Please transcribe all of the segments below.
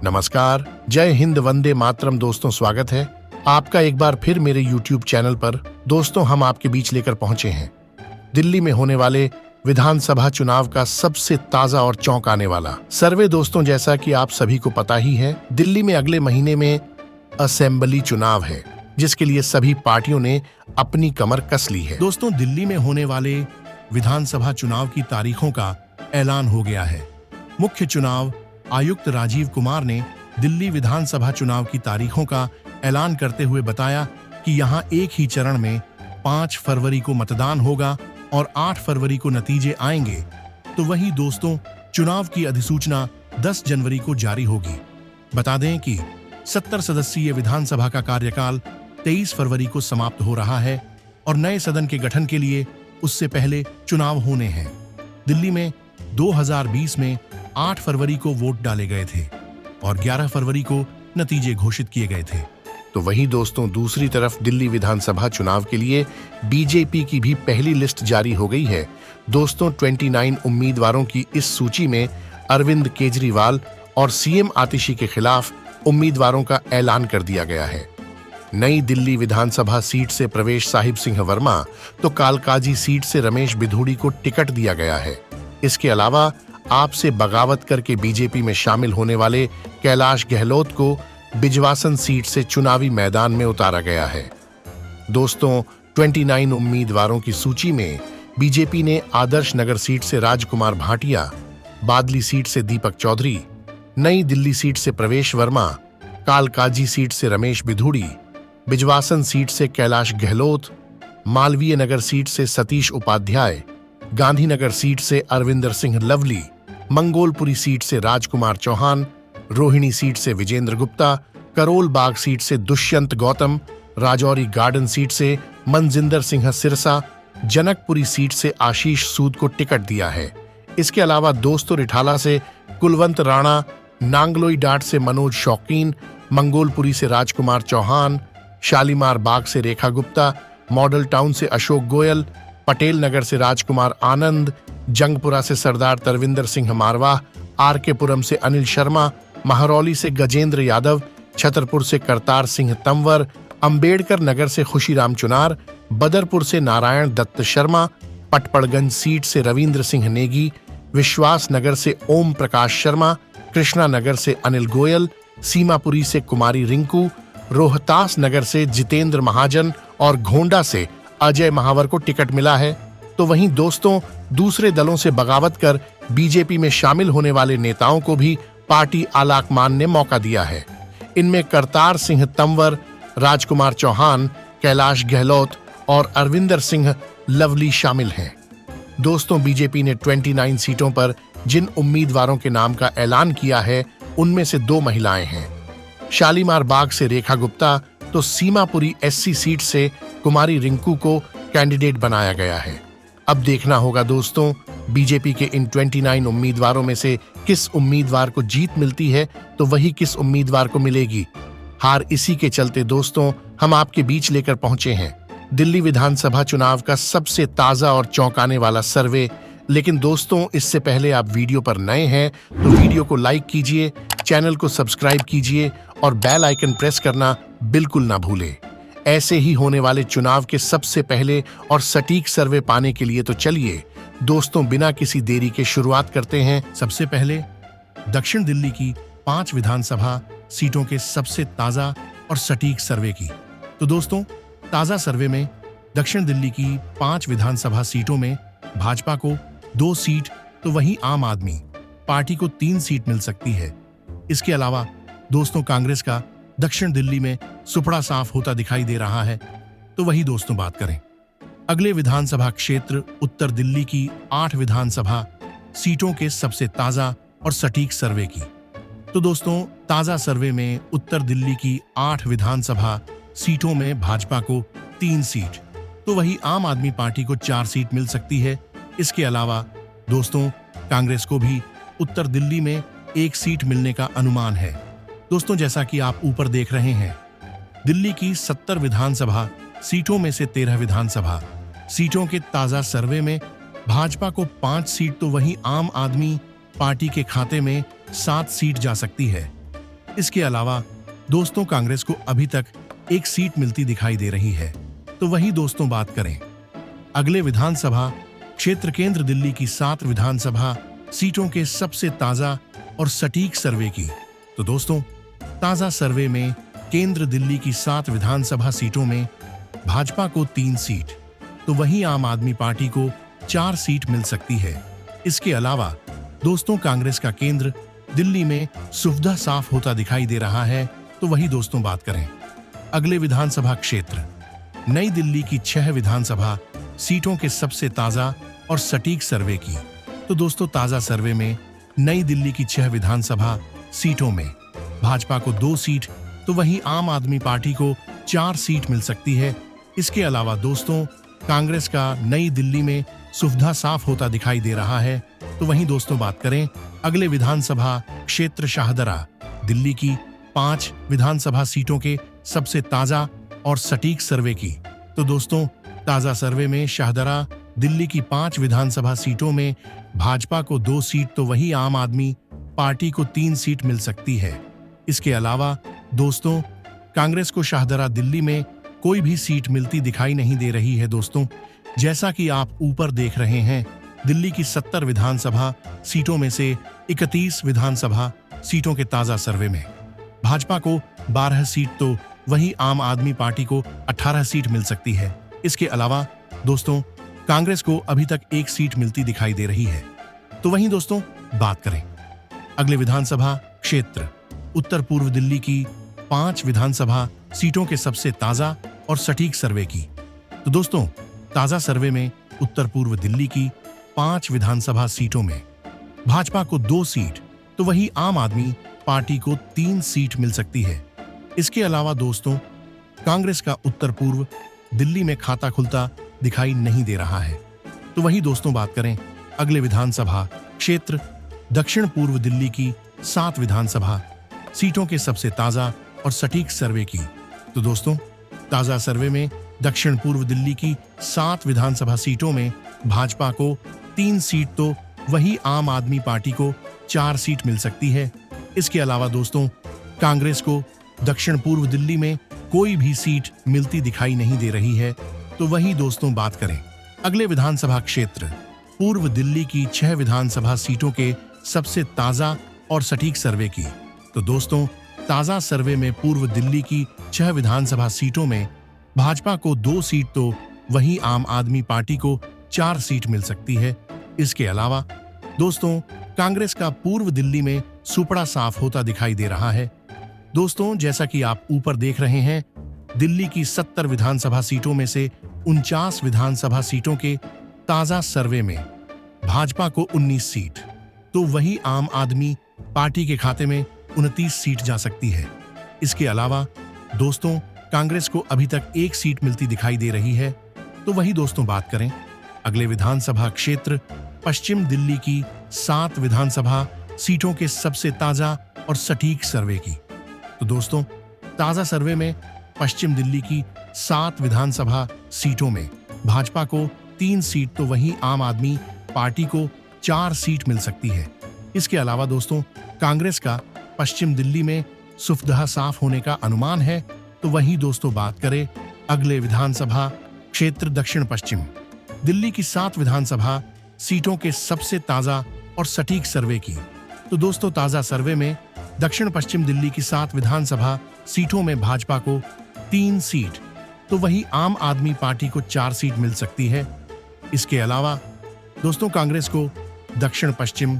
नमस्कार, जय हिंद, वंदे मातरम। दोस्तों, स्वागत है आपका एक बार फिर मेरे YouTube चैनल पर। दोस्तों, हम आपके बीच लेकर पहुंचे हैं दिल्ली में होने वाले विधानसभा चुनाव का सबसे ताजा और चौंकाने वाला सर्वे। दोस्तों, जैसा कि आप सभी को पता ही है, दिल्ली में अगले महीने में असेंबली चुनाव है, जिसके लिए सभी पार्टियों ने अपनी कमर कस ली है। दोस्तों, दिल्ली में होने वाले विधानसभा चुनाव की तारीखों का ऐलान हो गया है। मुख्य चुनाव आयुक्त राजीव कुमार ने दिल्ली विधानसभा चुनाव की तारीखों का ऐलान करते हुए बताया कि यहां एक ही चरण में 5 फरवरी को मतदान होगा और 8 फरवरी को नतीजे आएंगे। तो वहीं दोस्तों, चुनाव की अधिसूचना 10 जनवरी को जारी होगी। बता दें कि 70 सदस्यीय विधानसभा का कार्यकाल 23 फरवरी को समाप्त हो रहा है और नए सदन के गठन के लिए उससे पहले चुनाव होने हैं। दिल्ली में 2020 में 8 फरवरी को वोट डाले गए थे और 11 फरवरी को नतीजे घोषित किए गए थे। तो वहीं दोस्तों, दूसरी तरफ दिल्ली विधानसभा चुनाव के लिए बीजेपी की भी पहली लिस्ट जारी हो गई है। दोस्तों, 29 उम्मीदवारों की इस सूची में अरविंद केजरीवाल और सीएम आतिशी के खिलाफ उम्मीदवारों का ऐलान कर दिया गया है। नई दिल्ली विधानसभा सीट से प्रवेश साहिब सिंह वर्मा तो कालकाजी सीट से रमेश बिधूड़ी को टिकट दिया गया है। इसके अलावा आपसे बगावत करके बीजेपी में शामिल होने वाले कैलाश गहलोत को बिजवासन सीट से चुनावी मैदान में उतारा गया है। दोस्तों, 29 उम्मीदवारों की सूची में बीजेपी ने आदर्श नगर सीट से राजकुमार भाटिया, बादली सीट से दीपक चौधरी, नई दिल्ली सीट से प्रवेश वर्मा, कालकाजी सीट से रमेश बिधूड़ी, बिजवासन सीट से कैलाश गहलोत, मालवीय नगर सीट से सतीश उपाध्याय, गांधीनगर सीट से अरविंदर सिंह लवली, मंगोलपुरी सीट से राजकुमार चौहान, रोहिणी सीट से विजेंद्र गुप्ता, करोल बाग सीट से दुष्यंत गौतम, राजौरी गार्डन सीट से मनजिंदर सिंह सिरसा, जनकपुरी सीट से आशीष सूद को टिकट दिया है। इसके अलावा दोस्तों, रिठाला से कुलवंत राणा, नांगलोई डाट से मनोज शौकीन, मंगोलपुरी से राजकुमार चौहान, शालीमार बाग से रेखा गुप्ता, मॉडल टाउन से अशोक गोयल, पटेल नगर से राजकुमार आनंद, जंगपुरा से सरदार तरविंदर सिंह मारवाह, आरकेपुरम से अनिल शर्मा, महरौली से गजेंद्र यादव, छतरपुर से करतार सिंह तंवर, अंबेडकर नगर से खुशीराम चुनार, बदरपुर से नारायण दत्त शर्मा, पटपड़गंज सीट से रविंद्र सिंह नेगी, विश्वास नगर से ओम प्रकाश शर्मा, कृष्णा नगर से अनिल गोयल, सीमापुरी से कुमारी रिंकू, रोहतास नगर से जितेंद्र महाजन और घोंडा से अजय महावर को टिकट मिला है। तो वहीं दोस्तों, दूसरे दलों से बगावत कर बीजेपी में शामिल होने वाले नेताओं को भी पार्टी आलाकमान ने मौका दिया है। इनमें करतार सिंह तंवर, राजकुमार चौहान, कैलाश गहलोत और अरविंदर सिंह लवली शामिल हैं। दोस्तों, बीजेपी ने 29 सीटों पर जिन उम्मीदवारों के नाम का ऐलान किया है, उनमें से 2 महिलाएं हैं। शालीमार बाग से रेखा गुप्ता तो सीमापुरी एससी सीट से कुमारी रिंकू को कैंडिडेट बनाया गया है। अब देखना होगा दोस्तों, बीजेपी के इन 29 उम्मीदवारों में से किस उम्मीदवार को जीत मिलती है तो वही किस उम्मीदवार को मिलेगी हार। इसी के चलते दोस्तों, हम आपके बीच लेकर पहुंचे हैं दिल्ली विधानसभा चुनाव का सबसे ताजा और चौंकाने वाला सर्वे। लेकिन दोस्तों, इससे पहले आप वीडियो पर नए हैं तो वीडियो को लाइक कीजिए, चैनल को सब्सक्राइब कीजिए और बेल आइकन प्रेस करना बिल्कुल ना भूलें। ऐसे ही होने वाले चुनाव के सबसे पहले और सटीक सर्वे पाने के लिए तो चलिए दोस्तों, बिना किसी देरी के शुरुआत करते हैं। सबसे पहले दक्षिण दिल्ली की 5 विधानसभा सीटों के सबसे ताजा और सटीक सर्वे की। तो दोस्तों, ताजा सर्वे में दक्षिण दिल्ली की 5 विधानसभा सीटों में भाजपा को 2 सीट तो वहीं आम आदमी पार्टी को 3 सीट मिल सकती है। इसके अलावा दोस्तों, कांग्रेस का दक्षिण दिल्ली में सुपड़ा साफ होता दिखाई दे रहा है। तो वही दोस्तों, बात करें अगले विधानसभा क्षेत्र उत्तर दिल्ली की 8 विधानसभा सीटों के सबसे ताजा और सटीक सर्वे की। तो दोस्तों, ताजा सर्वे में उत्तर दिल्ली की 8 विधानसभा सीटों में भाजपा को 3 सीट तो वही आम आदमी पार्टी को 4 सीट मिल सकती है। इसके अलावा दोस्तों, कांग्रेस को भी उत्तर दिल्ली में 1 सीट मिलने का अनुमान है। दोस्तों, जैसा कि आप ऊपर देख रहे हैं, दिल्ली की 70 विधानसभा सीटों में से 13 विधानसभा सीटों के ताजा सर्वे में भाजपा को 5 सीट तो वहीं आम आदमी पार्टी के खाते में 7 सीट जा सकती है। इसके अलावा दोस्तों कांग्रेस को अभी तक एक सीट मिलती दिखाई दे रही है। तो वही दोस्तों बात करें अगले विधानसभा क्षेत्र केंद्र दिल्ली की 7 विधानसभा सीटों के सबसे ताजा और सटीक सर्वे की, तो दोस्तों ताजा सर्वे में केंद्र दिल्ली की 7 विधानसभा सीटों में भाजपा को 3 सीट, तो वहीं आम आदमी पार्टी को 4 सीट मिल सकती है। इसके अलावा दोस्तों कांग्रेस का केंद्र दिल्ली में सुविधा साफ होता दिखाई दे रहा है। तो वही दोस्तों बात करें अगले विधानसभा क्षेत्र नई दिल्ली की 6 विधानसभा सीटों के सबसे ताजा और सटीक सर्वे की, तो दोस्तों ताजा सर्वे में नई दिल्ली की 6 विधानसभा सीटों में भाजपा को 2 सीट, तो वहीं आम आदमी पार्टी को 4 सीट मिल सकती है। इसके अलावा दोस्तों कांग्रेस का नई दिल्ली में सुविधा साफ होता दिखाई दे रहा है। तो वहीं दोस्तों बात करें अगले विधानसभा क्षेत्र शाहदरा दिल्ली की 5 विधानसभा सीटों के सबसे ताजा और सटीक सर्वे की, तो दोस्तों ताजा सर्वे में शाहदरा दिल्ली की 5 विधानसभा सीटों में भाजपा को 2 सीट, तो वहीं आम आदमी पार्टी को 3 सीट मिल सकती है। इसके अलावा दोस्तों कांग्रेस को शाहदरा दिल्ली में कोई भी सीट मिलती दिखाई नहीं दे रही है। दोस्तों जैसा कि आप ऊपर देख रहे हैं दिल्ली की 70 विधानसभा सीटों में से 31 विधानसभा सीटों के ताजा सर्वे में भाजपा को 12 सीट, तो वहीं आम आदमी पार्टी को 18 सीट मिल सकती है। इसके अलावा दोस्तों कांग्रेस को अभी तक 1 सीट मिलती दिखाई दे रही है। तो वहीं दोस्तों बात करें अगले विधानसभा क्षेत्र उत्तर पूर्व दिल्ली की 5 विधानसभा सीटों के सबसे ताजा और सटीक सर्वे की, तो दोस्तों ताजा सर्वे में उत्तर पूर्व दिल्ली की 5 विधानसभा सीटों में भाजपा को 2 सीट, तो वहीं आम आदमी पार्टी को 3 सीट मिल सकती है। इसके अलावा दोस्तों कांग्रेस का उत्तर पूर्व दिल्ली में खाता खुलता दिखाई नहीं दे रहा है। तो वहीं दोस्तों बात करें अगले विधानसभा क्षेत्र दक्षिण पूर्व दिल्ली की 7 विधानसभा सीटों के सबसे ताजा और सटीक सर्वे की, तो दोस्तों ताजा सर्वे में दक्षिण पूर्व दिल्ली की 7 विधानसभा सीटों में भाजपा को 3 सीट, तो वहीं आम आदमी पार्टी को 4 सीट मिल सकती है। इसके अलावा दोस्तों कांग्रेस को दक्षिण पूर्व दिल्ली में कोई भी सीट मिलती दिखाई नहीं दे रही है। तो वहीं दोस्तों बात करें अगले विधानसभा क्षेत्र पूर्व दिल्ली की 6 विधानसभा सीटों के सबसे ताजा और सटीक सर्वे की, तो दोस्तों ताजा सर्वे में पूर्व दिल्ली की 6 विधानसभा सीटों में भाजपा को 2 सीट, तो वहीं आम आदमी पार्टी को 4 सीट मिल सकती है। इसके अलावा दोस्तों कांग्रेस का पूर्व दिल्ली में सुपड़ा साफ होता दिखाई दे रहा है। दोस्तों जैसा कि आप ऊपर देख रहे हैं दिल्ली की 70 विधानसभा सीटों में से 49 विधानसभा सीटों के ताजा सर्वे में भाजपा को 19 सीट, तो वहीं आम आदमी पार्टी के खाते में 29 सीट जा सकती है। इसके अलावा दोस्तों कांग्रेस को अभी तक 1 सीट मिलती दिखाई दे रही है। तो वही दोस्तों बात करें अगले विधानसभा क्षेत्र पश्चिम दिल्ली की 7 विधानसभा सीटों के सबसे ताजा और सटीक सर्वे की, तो दोस्तों ताजा सर्वे में पश्चिम दिल्ली की 7 विधानसभा सीटों में भाजपा को 3 सीट, तो वहीं आम आदमी पार्टी को 4 सीट मिल सकती है। इसके अलावा दोस्तों कांग्रेस का पश्चिम दिल्ली में सुविधा साफ होने का अनुमान है। तो वहीं दोस्तों बात करें अगले विधानसभा क्षेत्र दक्षिण पश्चिम दिल्ली की 7 विधानसभा सीटों के सबसे ताजा और सटीक सर्वे की, तो दोस्तों ताजा सर्वे में दक्षिण पश्चिम दिल्ली की 7 विधानसभा सीटों में भाजपा को 3 सीट, तो वहीं आम आदमी पार्टी को 4 सीट मिल सकती है। इसके अलावा दोस्तों कांग्रेस को दक्षिण पश्चिम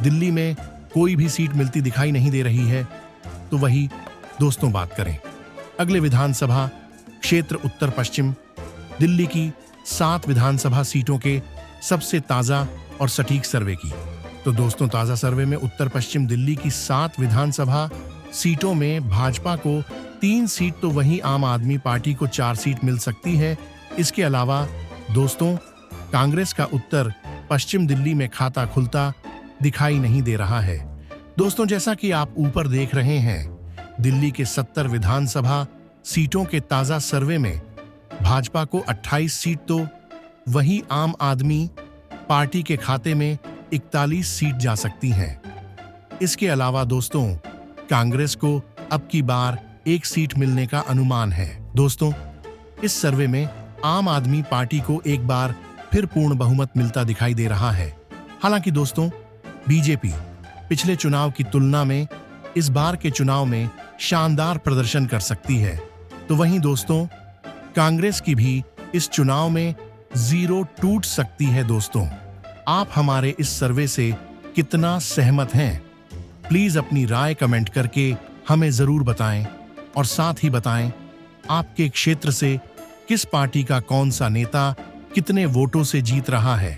दिल्ली में कोई भी सीट मिलती दिखाई नहीं दे रही है। तो वही दोस्तों बात करें अगले विधानसभा क्षेत्र उत्तर पश्चिम दिल्ली की 7 विधानसभा सीटों के सबसे ताजा और सटीक सर्वे की, तो दोस्तों ताजा सर्वे में उत्तर पश्चिम दिल्ली की 7 विधानसभा सीटों में भाजपा को 3 सीट, तो वहीं आम आदमी पार्टी को 4 सीट मिल सकती है। इसके अलावा दोस्तों कांग्रेस का उत्तर पश्चिम दिल्ली में खाता खुलता दिखाई नहीं दे रहा है। दोस्तों जैसा कि आप ऊपर देख रहे हैं दिल्ली के 70 विधानसभा सीटों के ताजा सर्वे में भाजपा को 28 सीट, तो वहीं आम आदमी पार्टी के खाते में 41 सीट जा सकती हैं। इसके अलावा दोस्तों कांग्रेस को अब की बार 1 सीट मिलने का अनुमान है। दोस्तों, इस सर्वे में आम आदमी पार्टी को एक बार फिर पूर्ण बहुमत मिलता दिखाई दे रहा है। हालांकि दोस्तों, बीजेपी पिछले चुनाव की तुलना में इस बार के चुनाव में शानदार प्रदर्शन कर सकती है। तो वहीं दोस्तों, कांग्रेस की भी इस चुनाव में जीरो टूट सकती है। दोस्तों, आप हमारे इस सर्वे से कितना सहमत हैं? प्लीज अपनी राय कमेंट करके हमें जरूर बताएं और साथ ही बताएं आपके क्षेत्र से किस पार्टी का कौन सा नेता कितने वोटों से जीत रहा है।